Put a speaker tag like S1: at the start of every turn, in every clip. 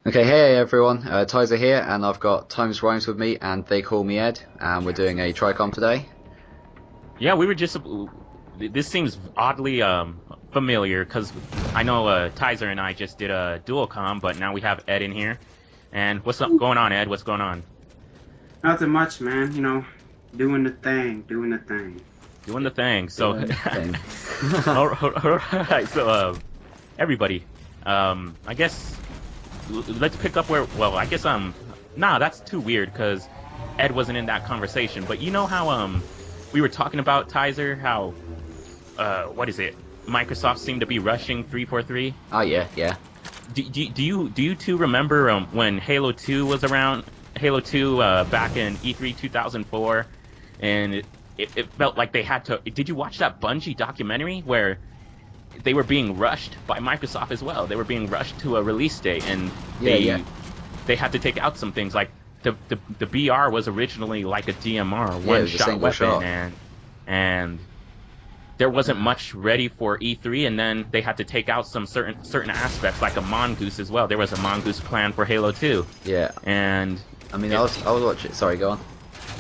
S1: Okay, hey everyone, Tyzer here, and I've got Times Rhymes with me, and they call me Ed, and we're doing a TriCom today.
S2: Yeah, we were just. This seems oddly familiar because I know Tyzer and I just did a dual comm, but now we have Ed in here. And what's up going on, Ed? What's going on?
S3: Nothing much, man. Doing the thing, doing the thing.
S2: Doing the thing. So,
S1: Doing thing.
S2: all right. So, everybody, I guess let's pick up where. Well, I guess nah, that's too weird because Ed wasn't in that conversation. But you know how we were talking about Tyzer, how what is it? Microsoft seemed to be rushing 343.
S1: Oh yeah, yeah.
S2: Do you two remember when Halo 2 was around? Halo 2 back in E3 2004, and it felt like they had to. Did you watch that Bungie documentary where they were being rushed by Microsoft as well? They were being rushed to a release date, and they had to take out some things like the BR was originally like a DMR, one-shot weapon, and there wasn't much ready for E3, and then they had to take out some certain aspects, like a mongoose as well. There was a mongoose plan for Halo 2.
S1: Yeah.
S2: And
S1: I mean, I was watching. Sorry, go on.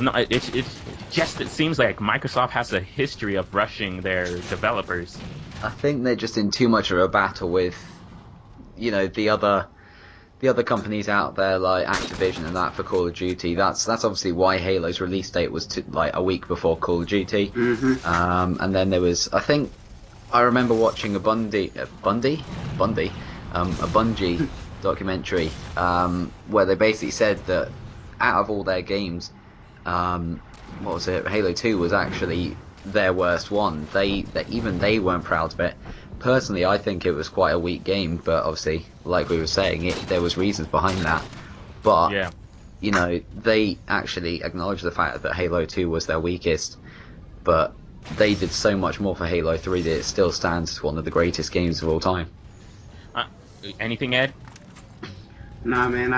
S2: No, it seems like Microsoft has a history of rushing their developers.
S1: I think they're just in too much of a battle with, the other companies out there like Activision and that for Call of Duty. That's obviously why Halo's release date was like a week before Call of Duty.
S3: Mm-hmm.
S1: And then there was, I remember watching a Bungie documentary where they basically said that out of all their games, what was it? Halo 2 was actually their worst one. Even they weren't proud of it. Personally, I think it was quite a weak game, but obviously, like we were saying, there was reasons behind that. But
S2: Yeah.
S1: They actually acknowledged the fact that Halo 2 was their weakest, but they did so much more for Halo 3 that it still stands as one of the greatest games of all time.
S2: Anything, Ed?
S3: Nah, man,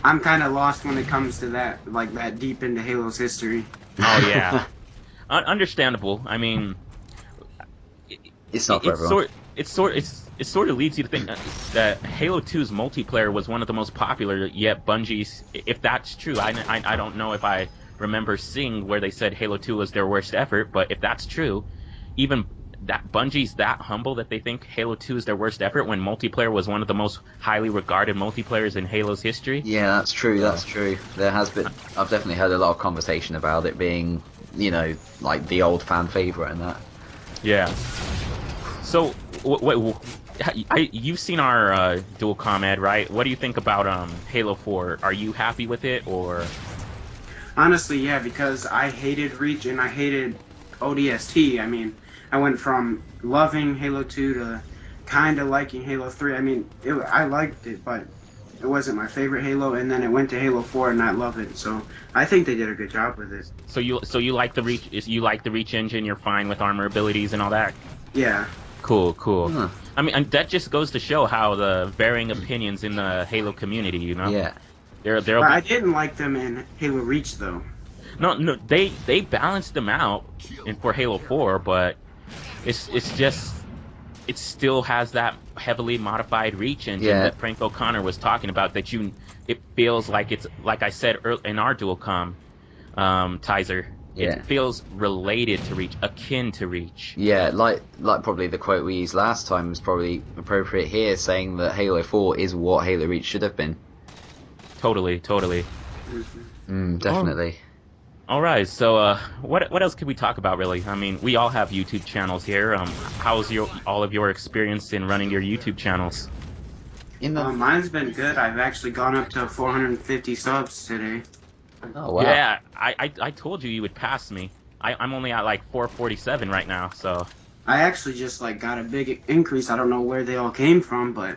S3: I'm kind of lost when it comes to that, like that deep into Halo's history.
S2: Oh yeah, understandable. I mean,
S1: It's not for everyone.
S2: It sort of leads you to think that Halo 2's multiplayer was one of the most popular. Yet Bungie's, if that's true, I don't know if I remember seeing where they said Halo 2 was their worst effort. But if that's true, even that Bungie's that humble that they think Halo 2 is their worst effort when multiplayer was one of the most highly regarded multiplayers in Halo's history.
S1: Yeah, that's true. That's true. There has been. I've definitely heard a lot of conversation about it being, like the old fan favorite and that.
S2: Yeah. So, you've seen our dual comm, Ed, right? What do you think about Halo 4? Are you happy with it, or?
S3: Honestly, yeah, because I hated Reach and I hated ODST. I mean, I went from loving Halo 2 to kind of liking Halo 3. I mean, I liked it, but it wasn't my favorite Halo, and then it went to Halo 4 and I love it. So I think they did a good job with it.
S2: So you like the Reach? You like the Reach engine? You're fine with armor abilities and all that?
S3: Yeah.
S2: Cool.
S1: Huh.
S2: I mean, that just goes to show how the varying opinions in the Halo community,
S1: Yeah.
S2: There'll
S3: But
S2: be...
S3: I didn't like them in Halo Reach, though.
S2: No, they balanced them out for Halo 4, but it's just it still has that heavily modified Reach engine that Frank O'Connor was talking about. It feels like it's like I said in our dual comm, Tyzer.
S1: Yeah.
S2: It feels related to Reach, akin to Reach.
S1: Yeah, like probably the quote we used last time was probably appropriate here, saying that Halo 4 is what Halo Reach should have been.
S2: Totally.
S1: Definitely.
S2: All right, so what else could we talk about, really? I mean, we all have YouTube channels here. How's all of your experience in running your YouTube channels?
S3: Mine's been good. I've actually gone up to 450 subs today.
S1: Oh wow.
S2: Yeah, I told you would pass me. I'm only at like 447 right now, so...
S3: I actually just got a big increase. I don't know where they all came from, but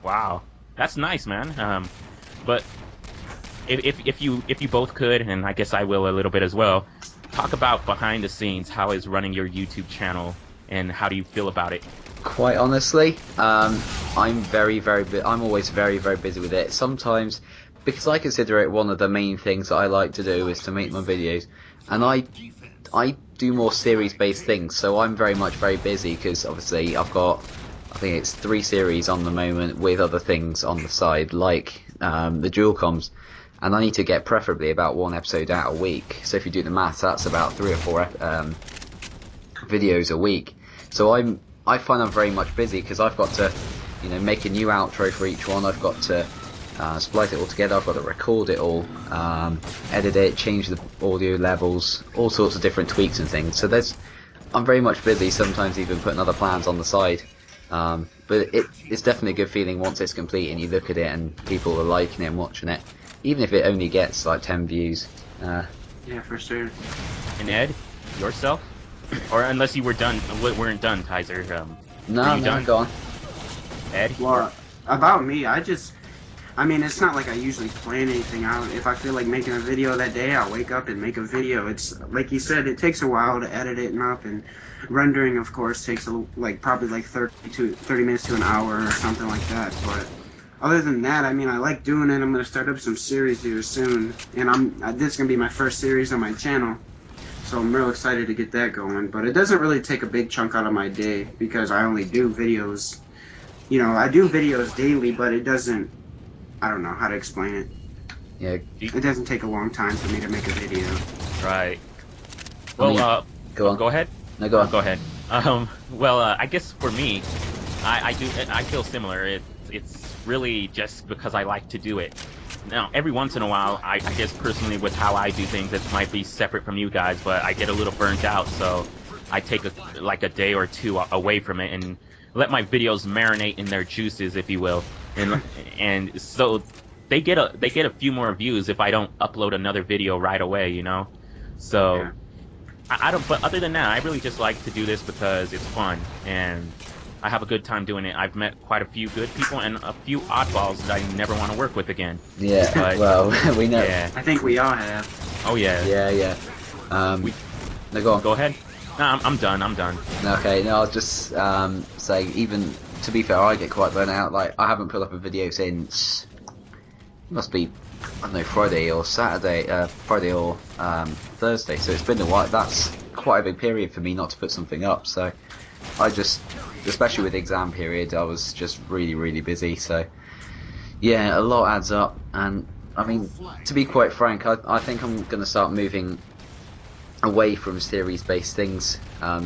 S2: Wow, that's nice, man. But if you both could, and I guess I will a little bit as well, talk about behind the scenes. How is running your YouTube channel, and how do you feel about it?
S1: Quite honestly, I'm I'm always very, very busy with it. Sometimes, because I consider it one of the main things that I like to do is to make my videos, and I do more series-based things, so I'm very busy because obviously I've got I think it's 3 series on the moment with other things on the side, like the dual comms. And I need to get preferably about 1 episode out a week. So if you do the maths, that's about 3 or 4 videos a week. So I find I'm very much busy because I've got to, make a new outro for each one. I've got to splice it all together. I've got to record it all, edit it, change the audio levels, all sorts of different tweaks and things. So I'm very much busy. Sometimes even putting other plans on the side. But it's definitely a good feeling once it's complete and you look at it and people are liking it and watching it, even if it only gets like 10 views.
S3: Yeah, for sure.
S2: And Ed, yourself? Or unless you weren't done, Tyzer.
S1: No,
S2: done?
S1: Go on.
S2: Ed?
S3: Well, about me, it's not like I usually plan anything out. If I feel like making a video that day, I'll wake up and make a video. It's like you said, it takes a while to edit it and up, and rendering, of course, takes probably 30 minutes to an hour or something like that. But other than that, I like doing it. I'm gonna start up some series here soon, and this is gonna be my first series on my channel. So I'm real excited to get that going. But it doesn't really take a big chunk out of my day because I only do videos. I do videos daily, but it doesn't. I don't know how to explain it.
S1: Yeah.
S3: It doesn't take a long time for me to make a video.
S2: Right. Well,
S1: go on.
S2: Go ahead.
S1: No, go on.
S2: Go ahead. I guess for me, I feel similar. It's really just because I like to do it. Now, every once in a while, I guess personally with how I do things, it might be separate from you guys, but I get a little burnt out, so I take a day or two away from it and let my videos marinate in their juices, if you will, and so they get a few more views if I don't upload another video right away, So
S3: Yeah.
S2: I don't. But other than that, I really just like to do this because it's fun and I have a good time doing it. I've met quite a few good people and a few oddballs that I never want to work with again.
S1: Yeah.
S2: But,
S1: well, we know.
S2: Yeah.
S3: I think we all have.
S2: Oh yeah.
S1: Yeah. No, go on.
S2: Go ahead. No, I'm done. I'm done.
S1: Okay, no, I'll just say, even to be fair, I get quite burnt out. Like, I haven't put up a video since must be, I don't know, Friday or Thursday. So it's been a while. That's quite a big period for me not to put something up. So I just, especially with exam period, I was just really, really busy. So yeah, a lot adds up. And to be quite frank, I think I'm going to start moving away from series-based things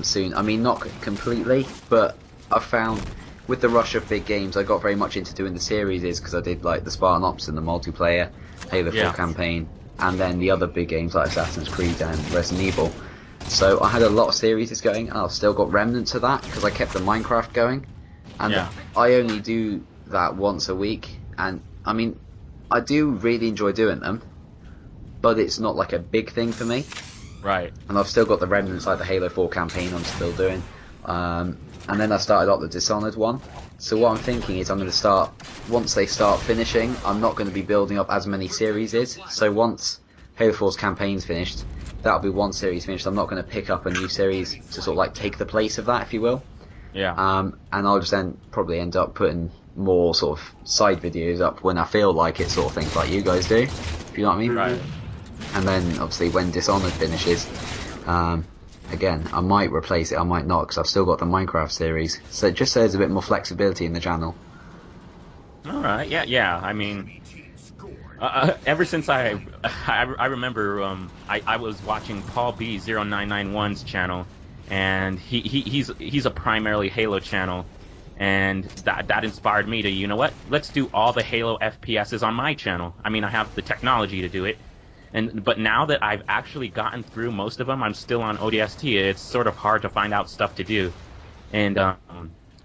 S1: soon. Not completely, but I found with the rush of big games, I got very much into doing the series because I did like the Spartan Ops and the multiplayer, Halo 4 campaign, and then the other big games like Assassin's Creed and Resident Evil. So I had a lot of series going, and I've still got remnants of that because I kept the Minecraft going, and I only do that once a week. And I do really enjoy doing them, but it's not like a big thing for me.
S2: Right.
S1: And I've still got the remnants like the Halo 4 campaign I'm still doing. And then I started up the Dishonored one. So what I'm thinking is I'm going to start, once they start finishing, I'm not going to be building up as many series. So once Halo 4's campaign's finished, that'll be one series finished. I'm not going to pick up a new series to sort of like take the place of that, if you will.
S2: Yeah.
S1: And I'll just then probably end up putting more sort of side videos up when I feel like it, sort of things like you guys do, if you know what I mean.
S2: Right.
S1: And then obviously when Dishonored finishes, again, I might replace it, I might not, because I've still got the Minecraft series. So just so there's a bit more flexibility in the channel.
S2: Alright, yeah. Ever since I remember, I was watching Paul B 0991's channel, and he's a primarily Halo channel, and that inspired me to, you know what, let's do all the Halo FPSs on my channel. I have the technology to do it. But now that I've actually gotten through most of them, I'm still on ODST. It's sort of hard to find out stuff to do, and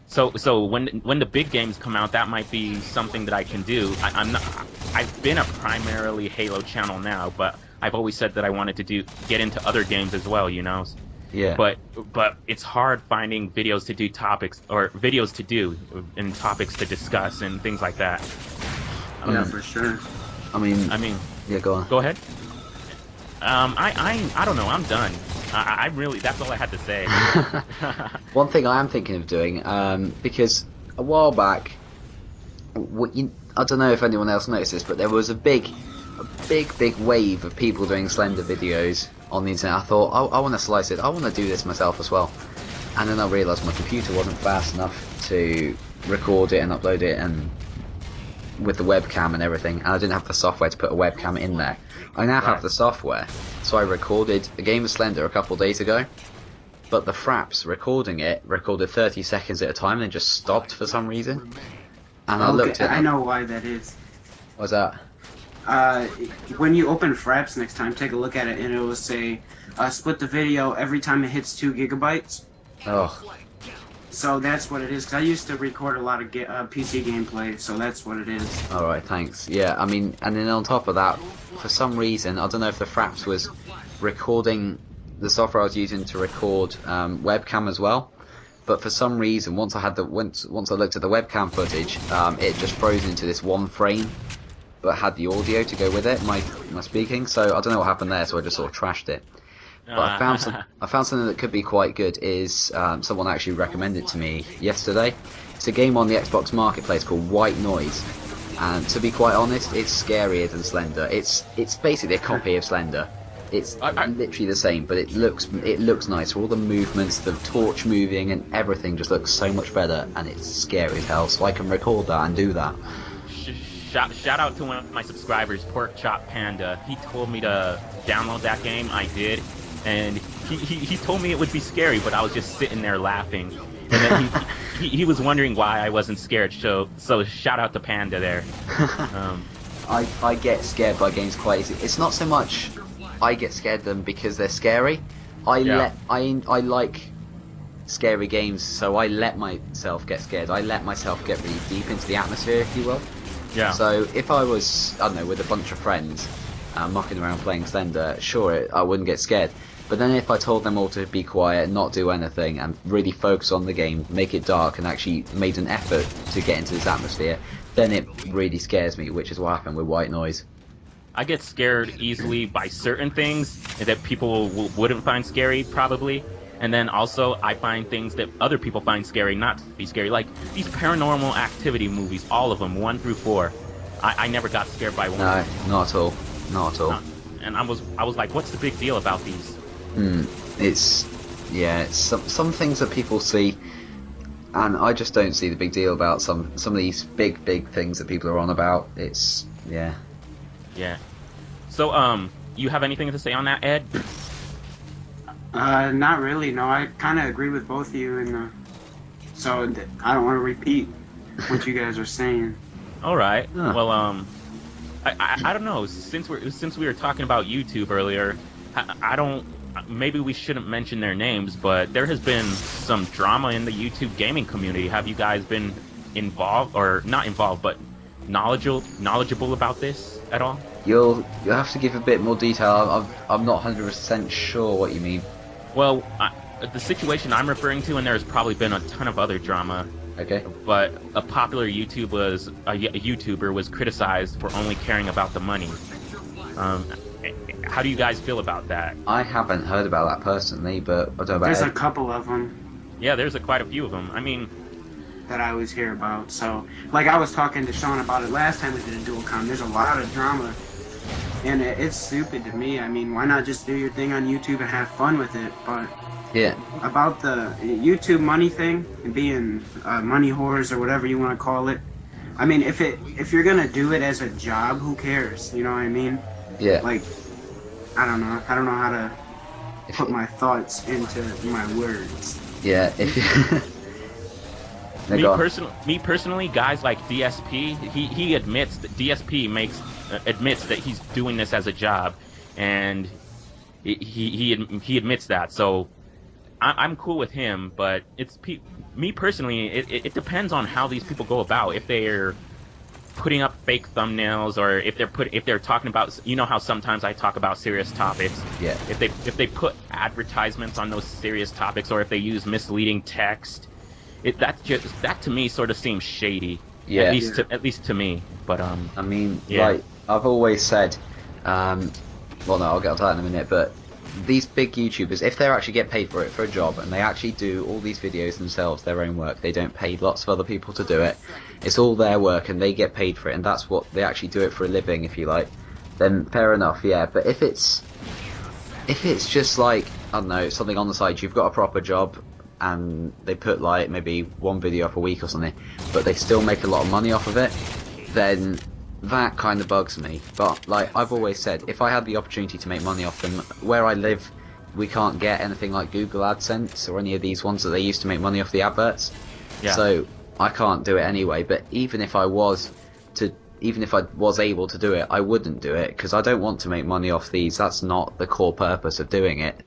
S2: so when the big games come out, that might be something that I can do. I've been a primarily Halo channel now, but I've always said that I wanted to get into other games as well,
S1: Yeah.
S2: But it's hard finding videos to do and topics to discuss and things like that.
S3: Yeah, for sure.
S1: Yeah, go on.
S2: Go ahead. I don't know. I'm done. I really, that's all I had to say.
S1: One thing I am thinking of doing, because a while back, I don't know if anyone else noticed this, but there was a big wave of people doing Slender videos on the internet. I thought, I want to slice it. I want to do this myself as well. and then I realised my computer wasn't fast enough to record it and upload it, and with the webcam and everything, and I didn't have the software to put a webcam in there. I now have the software, so I recorded a game of Slender a couple of days ago, but the fraps recording it recorded 30 seconds at a time and then just stopped for some reason. And I looked at it.
S3: I know why that is.
S1: What's that?
S3: When you open fraps next time, take a look at it, and it will say split the video every time it hits 2 gigabytes.
S1: Oh.
S3: So that's what it is. 'Cause I used to record a lot of PC gameplay, so that's what it is.
S1: Alright, thanks. Yeah, I mean, and then on top of that, for some reason, I don't know if the fraps was recording the software I was using to record webcam as well, but for some reason, once I looked at the webcam footage, it just froze into this one frame, but had the audio to go with it, my speaking. So I don't know what happened there, so I just sort of trashed it. But I found something that could be quite good. Is someone actually recommended to me yesterday. It's a game on the Xbox Marketplace called White Noise, and to be quite honest, it's scarier than Slender. It's basically a copy of Slender. It's literally the same, but it looks nicer. All the movements, the torch moving, and everything just looks so much better, and it's scary as hell. So I can record that and do that.
S2: Shout out to one of my subscribers, Pork Chop Panda. He told me to download that game. I did, and he told me it would be scary, but I was just sitting there laughing. And then he was wondering why I wasn't scared. So shout out to Panda there.
S1: I get scared by games quite easy. It's not so much I get scared of them because they're scary. I like scary games, so I let myself get scared. I let myself get really deep into the atmosphere, if you will.
S2: Yeah.
S1: So if I was, I don't know, with a bunch of friends, mucking around playing Slender, sure, I wouldn't get scared. But then if I told them all to be quiet, not do anything, and really focus on the game, make it dark, and actually made an effort to get into this atmosphere, then it really scares me, which is what happened with White Noise.
S2: I get scared easily by certain things that people wouldn't find scary, probably. And then also, I find things that other people find scary not to be scary. Like these paranormal activity movies, all of them, 1 through 4. I never got scared by one.
S1: No, not at all. Not at all.
S2: And I was like, what's the big deal about these?
S1: It's some things that people see, and I just don't see the big deal about some of these big things that people are on about. It's yeah.
S2: So you have anything to say on that, Ed?
S3: Not really. No, I kind of agree with both of you, so I don't want to repeat what you guys are saying.
S2: All right. Huh. Well, I don't know. Since we were talking about YouTube earlier, I don't. Maybe we shouldn't mention their names, but there has been some drama in the YouTube gaming community. Have you guys been involved, or not involved, but knowledgeable about this at all?
S1: You'll have to give a bit more detail. I'm not 100% sure what you mean.
S2: Well, the situation I'm referring to, and there's probably been a ton of other drama.
S1: Okay.
S2: But a popular YouTuber was criticized for only caring about the money. How do you guys feel about that?
S1: I haven't heard about that personally, but I don't know about
S3: There's a couple of them.
S2: Yeah, there's quite a few of them. I mean,
S3: that I always hear about. So, like I was talking to Sean about it last time we did a dual com. There's a lot of drama, and it's stupid to me. I mean, why not just do your thing on YouTube and have fun with it? But
S1: yeah,
S3: about the YouTube money thing and being money whores or whatever you want to call it. I mean, if you're gonna do it as a job, who cares? You know what I mean?
S1: Yeah.
S3: Like, I don't know how to put my thoughts into my words.
S1: Yeah.
S2: Me personally, guys like DSP, he admits that DSP admits that he's doing this as a job, and he admits that. So I'm cool with him, but me personally, it depends on how these people go about. If they're putting up fake thumbnails, or if they're talking about, you know how sometimes I talk about serious topics.
S1: Yeah.
S2: If they put advertisements on those serious topics, or if they use misleading text, that to me sort of seems shady.
S1: Yeah.
S2: At least to me. But
S1: I mean, like I've always said, well, no, I'll get onto that in a minute, but these big YouTubers, if they actually get paid for it, for a job, and they actually do all these videos themselves, their own work, they don't pay lots of other people to do it, it's all their work and they get paid for it, and that's what they actually do it for a living, if you like, then fair enough, yeah. But if it's just like, I don't know, something on the side, you've got a proper job and they put like maybe one video up a week or something, but they still make a lot of money off of it, then that kind of bugs me. But like I've always said, if I had the opportunity to make money off them, where I live, we can't get anything like Google AdSense or any of these ones that they used to make money off the adverts.
S2: Yeah.
S1: So I can't do it anyway. But even if I was able to do it, I wouldn't do it because I don't want to make money off these. That's not the core purpose of doing it.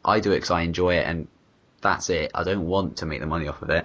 S1: I do it because I enjoy it, and that's it. I don't want to make the money off of it.